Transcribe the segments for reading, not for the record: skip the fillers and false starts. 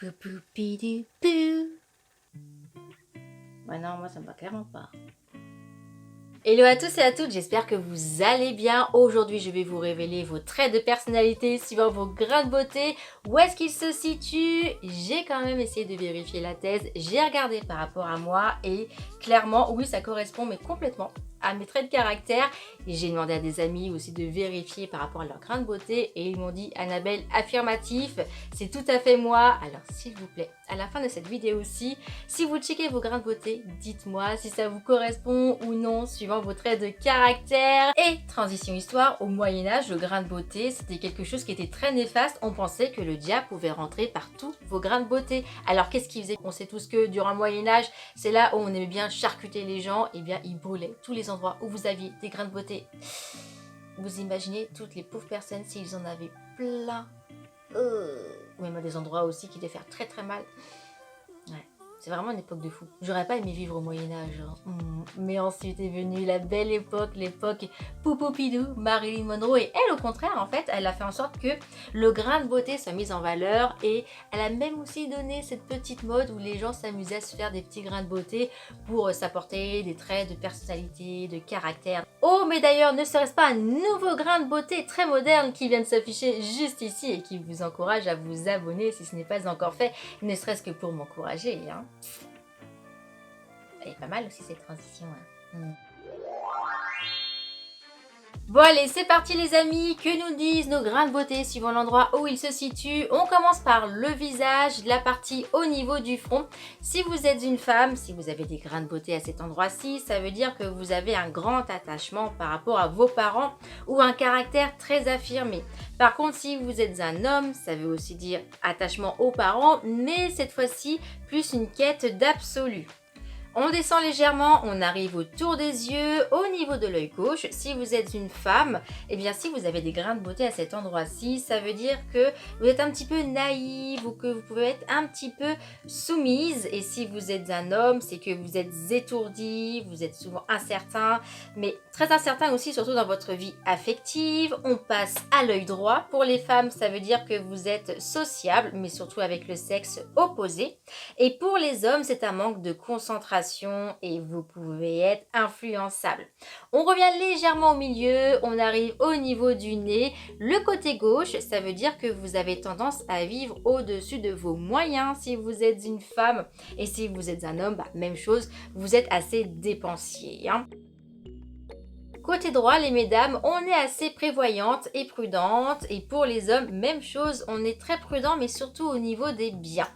Pou pou pidou pou. Ouais, non, moi ça me va clairement pas. Hello à tous et à toutes, j'espère que vous allez bien. Aujourd'hui, je vais vous révéler vos traits de personnalité suivant vos grains de beauté. Où est-ce qu'ils se situent? J'ai quand même essayé de vérifier la thèse. J'ai regardé par rapport à moi et clairement, oui, ça correspond, mais complètement à mes traits de caractère. Et j'ai demandé à des amis aussi de vérifier par rapport à leur grain de beauté et ils m'ont dit Annabelle, affirmatif, c'est tout à fait moi. Alors s'il vous plaît, à la fin de cette vidéo aussi, si vous checkez vos grains de beauté, dites-moi si ça vous correspond ou non suivant vos traits de caractère. Et transition histoire, au Moyen-Âge, le grain de beauté, c'était quelque chose qui était très néfaste. On pensait que le diable pouvait rentrer par tous vos grains de beauté. Alors qu'est-ce qu'il faisait? On sait tous que durant le Moyen-Âge, c'est là où on aimait bien charcuter les gens. Et bien, ils brûlaient tous les endroits où vous aviez des grains de beauté. Vous imaginez toutes les pauvres personnes s'ils en avaient plein. Ou même à des endroits aussi qui devaient faire très très mal. Ouais. C'est vraiment une époque de fou. J'aurais pas aimé vivre au Moyen-Âge. Mais ensuite est venue la belle époque, l'époque Poupopidou, Marilyn Monroe. Et elle, au contraire, en fait, elle a fait en sorte que le grain de beauté soit mis en valeur. Et elle a même aussi donné cette petite mode où les gens s'amusaient à se faire des petits grains de beauté pour s'apporter des traits de personnalité, de caractère. Oh, mais d'ailleurs, ne serait-ce pas un nouveau grain de beauté très moderne qui vient de s'afficher juste ici et qui vous encourage à vous abonner si ce n'est pas encore fait, ne serait-ce que pour m'encourager, hein. Elle est pas mal aussi cette transition. Hein. Bon allez, c'est parti les amis, que nous disent nos grains de beauté suivant l'endroit où ils se situent. On commence par le visage, la partie au niveau du front. Si vous êtes une femme, si vous avez des grains de beauté à cet endroit-ci, ça veut dire que vous avez un grand attachement par rapport à vos parents ou un caractère très affirmé. Par contre, si vous êtes un homme, ça veut aussi dire attachement aux parents, mais cette fois-ci, plus une quête d'absolu. On descend légèrement, on arrive autour des yeux, au niveau de l'œil gauche. Si vous êtes une femme, eh bien si vous avez des grains de beauté à cet endroit-ci, ça veut dire que vous êtes un petit peu naïve ou que vous pouvez être un petit peu soumise. Et si vous êtes un homme, c'est que vous êtes étourdi, vous êtes souvent incertain, mais très incertain aussi, surtout dans votre vie affective. On passe à l'œil droit. Pour les femmes, ça veut dire que vous êtes sociable, mais surtout avec le sexe opposé. Et pour les hommes, c'est un manque de concentration et vous pouvez être influençable. On revient légèrement au milieu, on arrive au niveau du nez. Le côté gauche, ça veut dire que vous avez tendance à vivre au-dessus de vos moyens si vous êtes une femme. Et si vous êtes un homme, même chose, vous êtes assez dépensier. Hein. Côté droit, les mesdames, on est assez prévoyante et prudente. Et pour les hommes, même chose, on est très prudent, mais surtout au niveau des biens.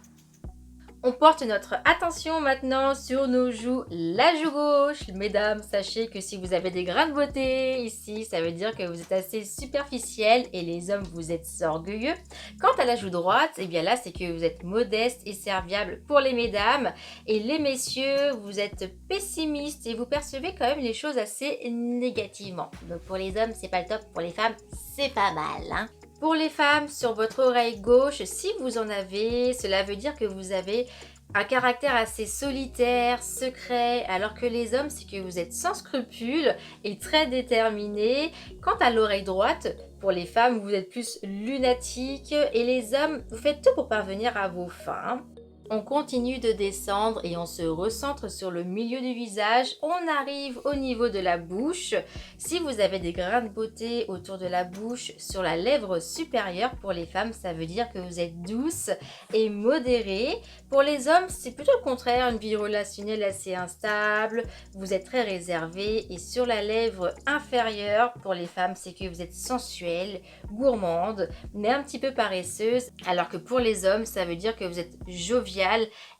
On porte notre attention maintenant sur nos joues, la joue gauche. Mesdames, sachez que si vous avez des grains de beauté ici, ça veut dire que vous êtes assez superficiel et les hommes, vous êtes orgueilleux. Quant à la joue droite, eh bien là, c'est que vous êtes modeste et serviable pour les mesdames. Et les messieurs, vous êtes pessimistes et vous percevez quand même les choses assez négativement. Donc pour les hommes, c'est pas le top. Pour les femmes, c'est pas mal, hein. Pour les femmes, sur votre oreille gauche, si vous en avez, cela veut dire que vous avez un caractère assez solitaire, secret, alors que les hommes, c'est que vous êtes sans scrupules et très déterminés. Quant à l'oreille droite, pour les femmes, vous êtes plus lunatique et les hommes, vous faites tout pour parvenir à vos fins. On continue de descendre et on se recentre sur le milieu du visage. On arrive au niveau de la bouche. Si vous avez des grains de beauté autour de la bouche, sur la lèvre supérieure, pour les femmes, ça veut dire que vous êtes douce et modérée. Pour les hommes, c'est plutôt le contraire, une vie relationnelle assez instable. Vous êtes très réservé et sur la lèvre inférieure, pour les femmes, c'est que vous êtes sensuelle, gourmande, mais un petit peu paresseuse. Alors que pour les hommes, ça veut dire que vous êtes jovial,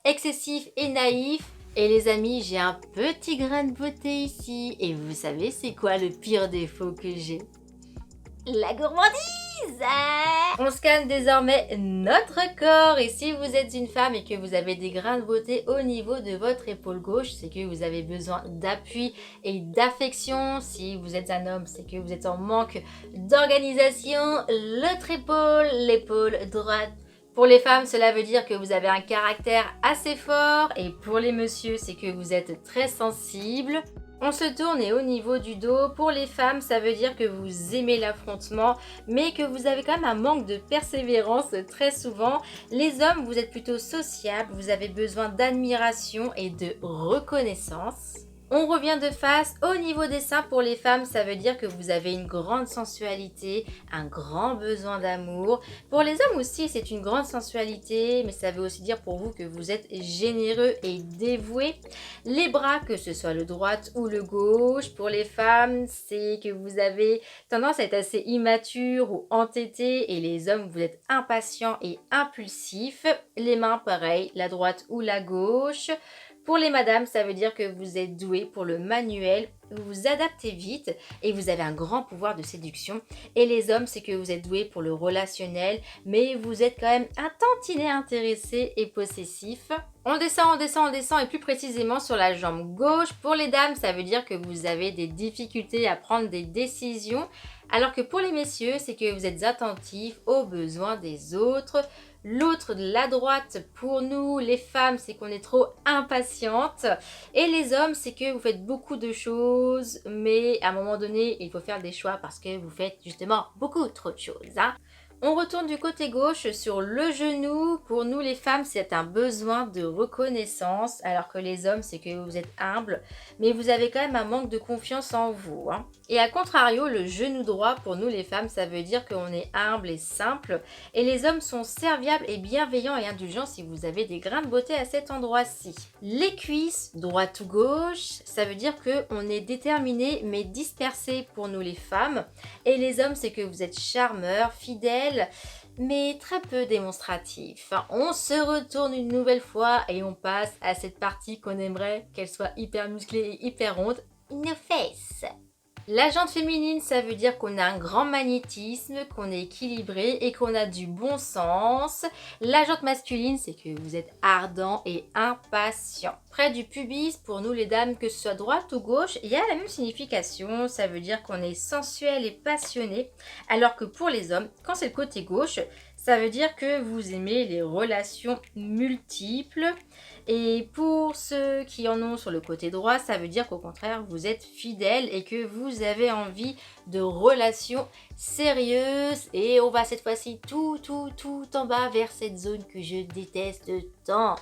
excessif et naïf. Et les amis, j'ai un petit grain de beauté ici. Et vous savez c'est quoi le pire défaut que j'ai? La gourmandise! On scanne désormais notre corps et si vous êtes une femme et que vous avez des grains de beauté au niveau de votre épaule gauche, c'est que vous avez besoin d'appui et d'affection. Si vous êtes un homme, c'est que vous êtes en manque d'organisation. L'autre épaule, l'épaule droite. Pour les femmes, cela veut dire que vous avez un caractère assez fort et pour les messieurs, c'est que vous êtes très sensible. On se tourne et au niveau du dos, pour les femmes, ça veut dire que vous aimez l'affrontement, mais que vous avez quand même un manque de persévérance très souvent. Les hommes, vous êtes plutôt sociables, vous avez besoin d'admiration et de reconnaissance. On revient de face au niveau des seins. Pour les femmes, ça veut dire que vous avez une grande sensualité, un grand besoin d'amour. Pour les hommes aussi, c'est une grande sensualité, mais ça veut aussi dire pour vous que vous êtes généreux et dévoué. Les bras, que ce soit le droit ou le gauche, pour les femmes, c'est que vous avez tendance à être assez immature ou entêté, et les hommes, vous êtes impatients et impulsifs. Les mains, pareil, la droite ou la gauche. Pour les madames, ça veut dire que vous êtes doué pour le manuel, vous vous adaptez vite et vous avez un grand pouvoir de séduction. Et les hommes, c'est que vous êtes doué pour le relationnel, mais vous êtes quand même un tantinet intéressé et possessif. On descend, on descend, on descend, et plus précisément sur la jambe gauche. Pour les dames, ça veut dire que vous avez des difficultés à prendre des décisions, alors que pour les messieurs, c'est que vous êtes attentifs aux besoins des autres. L'autre, de la droite, pour nous, les femmes, c'est qu'on est trop impatiente. Et les hommes, c'est que vous faites beaucoup de choses, mais à un moment donné, il faut faire des choix parce que vous faites justement beaucoup trop de choses, hein. On retourne du côté gauche sur le genou. Pour nous les femmes, c'est un besoin de reconnaissance, alors que les hommes, c'est que vous êtes humble, mais vous avez quand même un manque de confiance en vous, hein. Et à contrario, le genou droit, pour nous les femmes, ça veut dire qu'on est humble et simple, et les hommes sont serviables et bienveillants et indulgents si vous avez des grains de beauté à cet endroit-ci. Les cuisses, droite ou gauche, ça veut dire qu'on est déterminé mais dispersé pour nous les femmes, et les hommes, c'est que vous êtes charmeurs, fidèles, mais très peu démonstratif. On se retourne une nouvelle fois et on passe à cette partie qu'on aimerait qu'elle soit hyper musclée et hyper ronde, nos fesses. La jante féminine, ça veut dire qu'on a un grand magnétisme, qu'on est équilibré et qu'on a du bon sens. La jante masculine, c'est que vous êtes ardent et impatient. Près du pubis, pour nous les dames, que ce soit droite ou gauche, il y a la même signification. Ça veut dire qu'on est sensuel et passionné. Alors que pour les hommes, quand c'est le côté gauche, ça veut dire que vous aimez les relations multiples. Et pour ceux qui en ont sur le côté droit, ça veut dire qu'au contraire, vous êtes fidèle et que vous avez envie de relations sérieuses. Et on va cette fois-ci tout en bas vers cette zone que je déteste tant,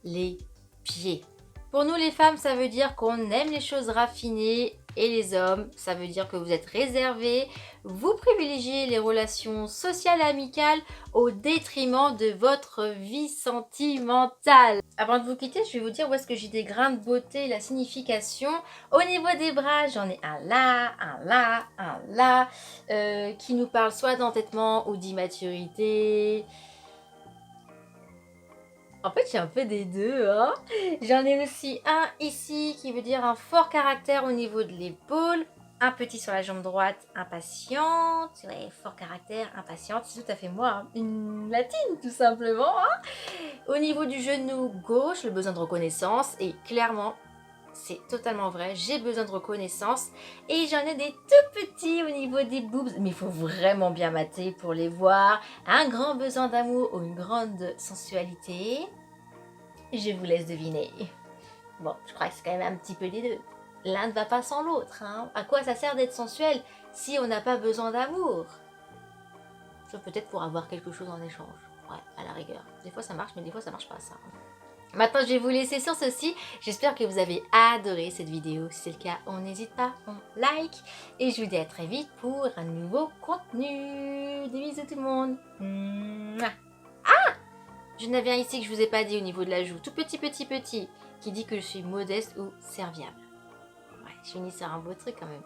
les pieds. Pour nous les femmes, ça veut dire qu'on aime les choses raffinées, et les hommes, ça veut dire que vous êtes réservés, vous privilégiez les relations sociales et amicales au détriment de votre vie sentimentale. Avant de vous quitter, je vais vous dire où est-ce que j'ai des grains de beauté, la signification. Au niveau des bras, j'en ai un là, un là, un là, qui nous parle soit d'entêtement ou d'immaturité. En fait, j'ai un peu des deux, hein. J'en ai aussi un ici qui veut dire un fort caractère au niveau de l'épaule. Un petit sur la jambe droite, impatiente. Ouais, fort caractère, impatiente. C'est tout à fait moi, hein. Une latine, tout simplement, hein. Au niveau du genou gauche, le besoin de reconnaissance. Et clairement, c'est totalement vrai. J'ai besoin de reconnaissance. Et j'en ai des tout petits au niveau des boobs. Mais il faut vraiment bien mater pour les voir. Un grand besoin d'amour ou une grande sensualité. Je vous laisse deviner. Bon, je crois que c'est quand même un petit peu les deux. L'un ne va pas sans l'autre, hein. À quoi ça sert d'être sensuel si on n'a pas besoin d'amour? Sauf peut-être pour avoir quelque chose en échange. Ouais, à la rigueur. Des fois ça marche, mais des fois ça marche pas, ça. Maintenant, je vais vous laisser sur ceci. J'espère que vous avez adoré cette vidéo. Si c'est le cas, on n'hésite pas, on like. Et je vous dis à très vite pour un nouveau contenu. Des bisous tout le monde. Mouah. Je n'avais un ici que je vous ai pas dit au niveau de la joue. Tout petit, qui dit que je suis modeste ou serviable. Ouais, je finis sur un beau truc quand même.